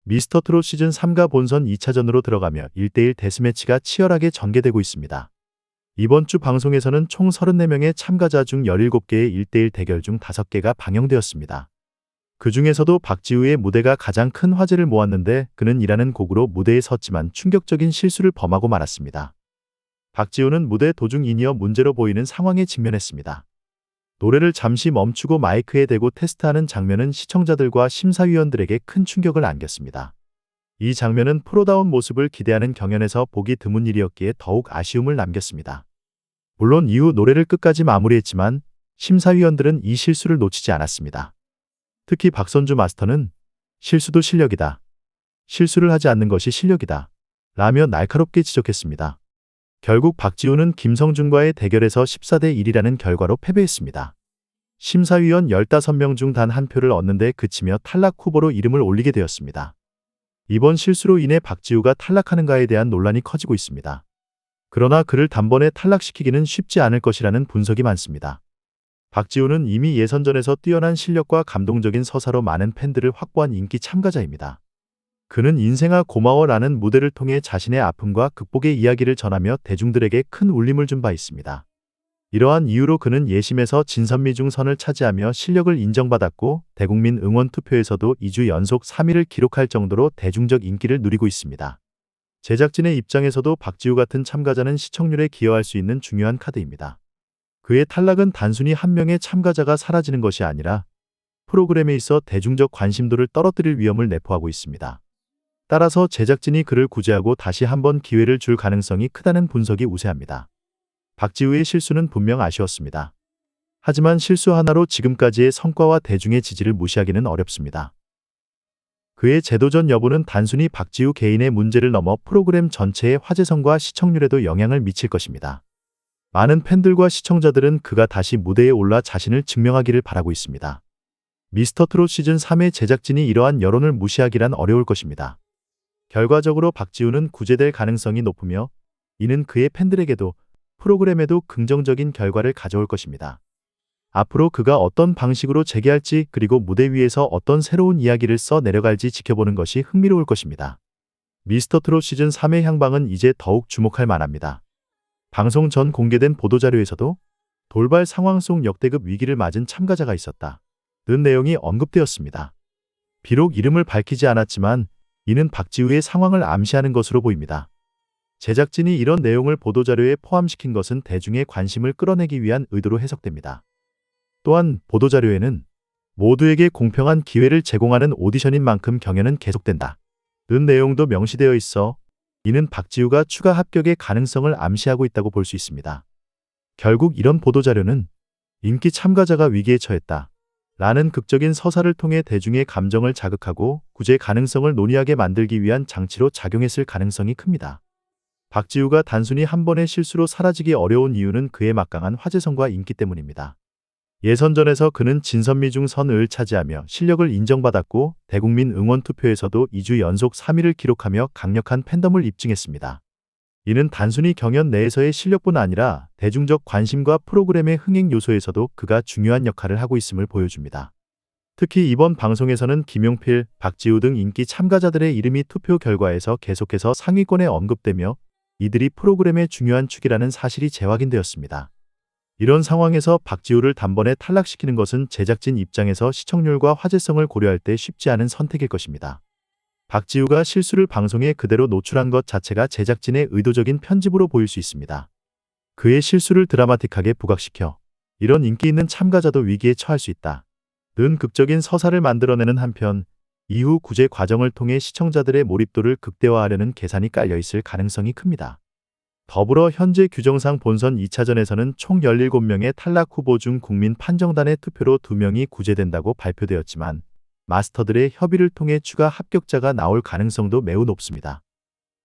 미스터트롯 시즌3가 본선 2차전으로 들어가며 1대1 데스매치가 치열하게 전개되고 있습니다. 이번 주 방송에서는 총 34명의 참가자 중 17개의 1대1 대결 중 5개가 방영되었습니다. 그 중에서도 박지우의 무대가 가장 큰 화제를 모았는데 그는 이라는 곡으로 무대에 섰지만 충격적인 실수를 범하고 말았습니다. 박지우는 무대 도중 인이어 문제로 보이는 상황에 직면했습니다. 노래를 잠시 멈추고 마이크에 대고 테스트하는 장면은 시청자들과 심사위원들에게 큰 충격을 안겼습니다. 이 장면은 프로다운 모습을 기대하는 경연에서 보기 드문 일이었기에 더욱 아쉬움을 남겼습니다. 물론 이후 노래를 끝까지 마무리했지만 심사위원들은 이 실수를 놓치지 않았습니다. 특히 박선주 마스터는 실수도 실력이다. 실수를 하지 않는 것이 실력이다. 라며 날카롭게 지적했습니다. 결국 박지우는 김성준과의 대결에서 14대 1이라는 결과로 패배했습니다. 심사위원 15명 중 단 한 표를 얻는데 그치며 탈락 후보로 이름을 올리게 되었습니다. 이번 실수로 인해 박지우가 탈락하는가에 대한 논란이 커지고 있습니다. 그러나 그를 단번에 탈락시키기는 쉽지 않을 것이라는 분석이 많습니다. 박지우는 이미 예선전에서 뛰어난 실력과 감동적인 서사로 많은 팬들을 확보한 인기 참가자입니다. 그는 인생아 고마워 라는 무대를 통해 자신의 아픔과 극복의 이야기를 전하며 대중들에게 큰 울림을 준 바 있습니다. 이러한 이유로 그는 예심에서 진선미 중 선을 차지하며 실력을 인정받았고 대국민 응원 투표에서도 2주 연속 3위를 기록할 정도로 대중적 인기를 누리고 있습니다. 제작진의 입장에서도 박지우 같은 참가자는 시청률에 기여할 수 있는 중요한 카드입니다. 그의 탈락은 단순히 한 명의 참가자가 사라지는 것이 아니라 프로그램에 있어 대중적 관심도를 떨어뜨릴 위험을 내포하고 있습니다. 따라서 제작진이 그를 구제하고 다시 한번 기회를 줄 가능성이 크다는 분석이 우세합니다. 박지우의 실수는 분명 아쉬웠습니다. 하지만 실수 하나로 지금까지의 성과와 대중의 지지를 무시하기는 어렵습니다. 그의 재도전 여부는 단순히 박지우 개인의 문제를 넘어 프로그램 전체의 화제성과 시청률에도 영향을 미칠 것입니다. 많은 팬들과 시청자들은 그가 다시 무대에 올라 자신을 증명하기를 바라고 있습니다. 미스터트롯 시즌3의 제작진이 이러한 여론을 무시하기란 어려울 것입니다. 결과적으로 박지우는 구제될 가능성이 높으며 이는 그의 팬들에게도 프로그램에도 긍정적인 결과를 가져올 것입니다. 앞으로 그가 어떤 방식으로 재개할지 그리고 무대 위에서 어떤 새로운 이야기를 써 내려갈지 지켜보는 것이 흥미로울 것입니다. 미스터트롯 시즌3의 향방은 이제 더욱 주목할 만합니다. 방송 전 공개된 보도자료에서도 돌발 상황 속 역대급 위기를 맞은 참가자가 있었다. 는 내용이 언급되었습니다. 비록 이름을 밝히지 않았지만 이는 박지우의 상황을 암시하는 것으로 보입니다. 제작진이 이런 내용을 보도자료에 포함시킨 것은 대중의 관심을 끌어내기 위한 의도로 해석됩니다. 또한 보도자료에는 모두에게 공평한 기회를 제공하는 오디션인 만큼 경연은 계속된다. 는 내용도 명시되어 있어 이는 박지우가 추가 합격의 가능성을 암시하고 있다고 볼 수 있습니다. 결국 이런 보도자료는 인기 참가자가 위기에 처했다. 라는 극적인 서사를 통해 대중의 감정을 자극하고 구제 가능성을 논의하게 만들기 위한 장치로 작용했을 가능성이 큽니다. 박지우가 단순히 한 번의 실수로 사라지기 어려운 이유는 그의 막강한 화제성과 인기 때문입니다. 예선전에서 그는 진선미 중 선을 차지하며 실력을 인정받았고 대국민 응원 투표에서도 2주 연속 3위를 기록하며 강력한 팬덤을 입증했습니다. 이는 단순히 경연 내에서의 실력뿐 아니라 대중적 관심과 프로그램의 흥행 요소에서도 그가 중요한 역할을 하고 있음을 보여줍니다. 특히 이번 방송에서는 김용필, 박지우 등 인기 참가자들의 이름이 투표 결과에서 계속해서 상위권에 언급되며 이들이 프로그램의 중요한 축이라는 사실이 재확인되었습니다. 이런 상황에서 박지우를 단번에 탈락시키는 것은 제작진 입장에서 시청률과 화제성을 고려할 때 쉽지 않은 선택일 것입니다. 박지우가 실수를 방송에 그대로 노출한 것 자체가 제작진의 의도적인 편집으로 보일 수 있습니다. 그의 실수를 드라마틱하게 부각시켜 이런 인기 있는 참가자도 위기에 처할 수 있다. 는 극적인 서사를 만들어내는 한편 이후 구제 과정을 통해 시청자들의 몰입도를 극대화하려는 계산이 깔려 있을 가능성이 큽니다. 더불어 현재 규정상 본선 2차전에서는 총 17명의 탈락 후보 중 국민 판정단의 투표로 2명이 구제된다고 발표되었지만 마스터들의 협의를 통해 추가 합격자가 나올 가능성도 매우 높습니다.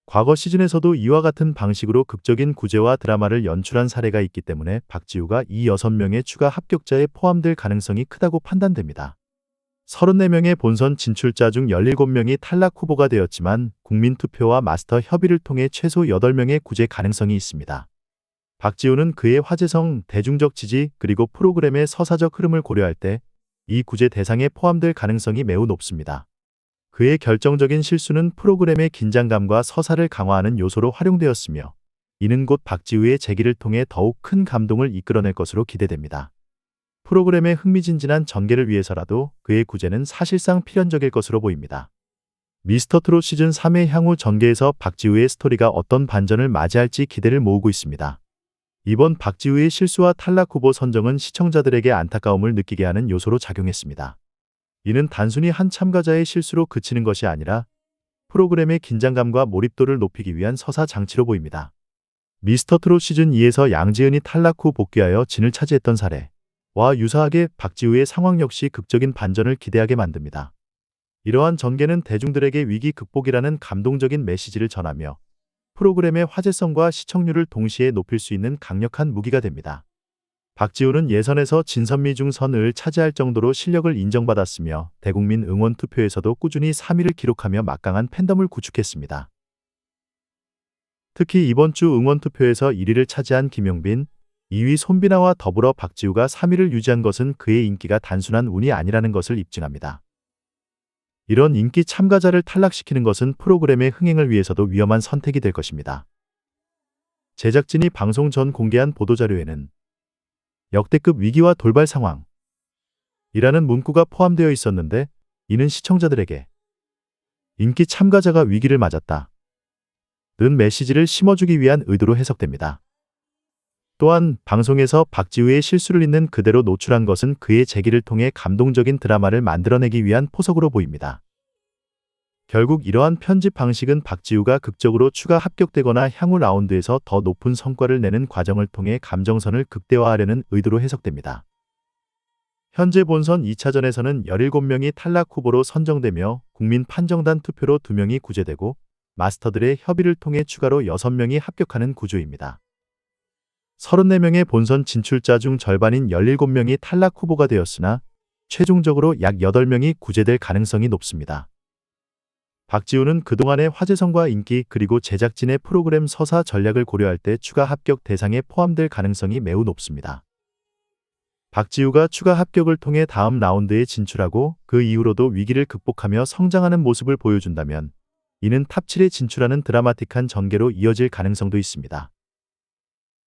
과거 시즌에서도 이와 같은 방식으로 극적인 구제와 드라마를 연출한 사례가 있기 때문에 박지우가 이 6명의 추가 합격자에 포함될 가능성이 크다고 판단됩니다. 34명의 본선 진출자 중 17명이 탈락 후보가 되었지만 국민투표와 마스터 협의를 통해 최소 8명의 구제 가능성이 있습니다. 박지우는 그의 화제성, 대중적 지지, 그리고 프로그램의 서사적 흐름을 고려할 때 이 구제 대상에 포함될 가능성이 매우 높습니다. 그의 결정적인 실수는 프로그램의 긴장감과 서사를 강화하는 요소로 활용되었으며, 이는 곧 박지우의 재기를 통해 더욱 큰 감동을 이끌어낼 것으로 기대됩니다. 프로그램의 흥미진진한 전개를 위해서라도 그의 구제는 사실상 필연적일 것으로 보입니다. 미스터트롯 시즌 3의 향후 전개에서 박지우의 스토리가 어떤 반전을 맞이할지 기대를 모으고 있습니다. 이번 박지우의 실수와 탈락 후보 선정은 시청자들에게 안타까움을 느끼게 하는 요소로 작용했습니다. 이는 단순히 한 참가자의 실수로 그치는 것이 아니라 프로그램의 긴장감과 몰입도를 높이기 위한 서사 장치로 보입니다. 미스터트롯 시즌 2에서 양지은이 탈락 후 복귀하여 진을 차지했던 사례와 유사하게 박지우의 상황 역시 극적인 반전을 기대하게 만듭니다. 이러한 전개는 대중들에게 위기 극복이라는 감동적인 메시지를 전하며 프로그램의 화제성과 시청률을 동시에 높일 수 있는 강력한 무기가 됩니다. 박지우는 예선에서 진선미 중 선을 차지할 정도로 실력을 인정받았으며 대국민 응원 투표에서도 꾸준히 3위를 기록하며 막강한 팬덤을 구축했습니다. 특히 이번 주 응원 투표에서 1위를 차지한 김용빈, 2위 손비나와 더불어 박지우가 3위를 유지한 것은 그의 인기가 단순한 운이 아니라는 것을 입증합니다. 이런 인기 참가자를 탈락시키는 것은 프로그램의 흥행을 위해서도 위험한 선택이 될 것입니다. 제작진이 방송 전 공개한 보도자료에는 역대급 위기와 돌발 상황이라는 문구가 포함되어 있었는데, 이는 시청자들에게 인기 참가자가 위기를 맞았다 는 메시지를 심어주기 위한 의도로 해석됩니다. 또한 방송에서 박지우의 실수를 있는 그대로 노출한 것은 그의 재기를 통해 감동적인 드라마를 만들어내기 위한 포석으로 보입니다. 결국 이러한 편집 방식은 박지우가 극적으로 추가 합격되거나 향후 라운드에서 더 높은 성과를 내는 과정을 통해 감정선을 극대화하려는 의도로 해석됩니다. 현재 본선 2차전에서는 17명이 탈락 후보로 선정되며 국민 판정단 투표로 2명이 구제되고 마스터들의 협의를 통해 추가로 6명이 합격하는 구조입니다. 34명의 본선 진출자 중 절반인 17명이 탈락 후보가 되었으나 최종적으로 약 8명이 구제될 가능성이 높습니다. 박지우는 그동안의 화제성과 인기 그리고 제작진의 프로그램 서사 전략을 고려할 때 추가 합격 대상에 포함될 가능성이 매우 높습니다. 박지우가 추가 합격을 통해 다음 라운드에 진출하고 그 이후로도 위기를 극복하며 성장하는 모습을 보여준다면 이는 탑7에 진출하는 드라마틱한 전개로 이어질 가능성도 있습니다.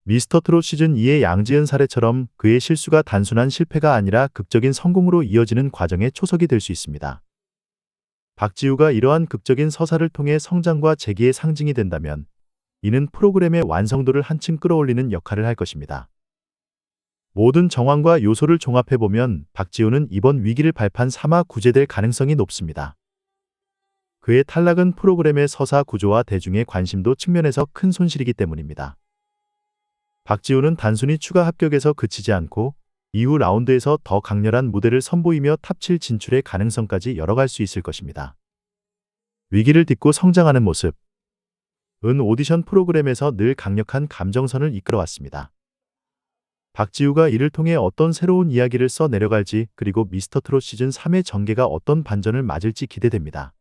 미스터트롯 시즌 2의 양지은 사례처럼 그의 실수가 단순한 실패가 아니라 극적인 성공으로 이어지는 과정의 초석이 될 수 있습니다. 박지우가 이러한 극적인 서사를 통해 성장과 재기의 상징이 된다면 이는 프로그램의 완성도를 한층 끌어올리는 역할을 할 것입니다. 모든 정황과 요소를 종합해보면 박지우는 이번 위기를 발판 삼아 구제될 가능성이 높습니다. 그의 탈락은 프로그램의 서사 구조와 대중의 관심도 측면에서 큰 손실이기 때문입니다. 박지우는 단순히 추가 합격에서 그치지 않고 이후 라운드에서 더 강렬한 무대를 선보이며 탑7 진출의 가능성까지 열어갈 수 있을 것입니다. 위기를 딛고 성장하는 모습은 오디션 프로그램에서 늘 강력한 감정선을 이끌어왔습니다. 박지우가 이를 통해 어떤 새로운 이야기를 써 내려갈지 그리고 미스터트롯 시즌 3의 전개가 어떤 반전을 맞을지 기대됩니다.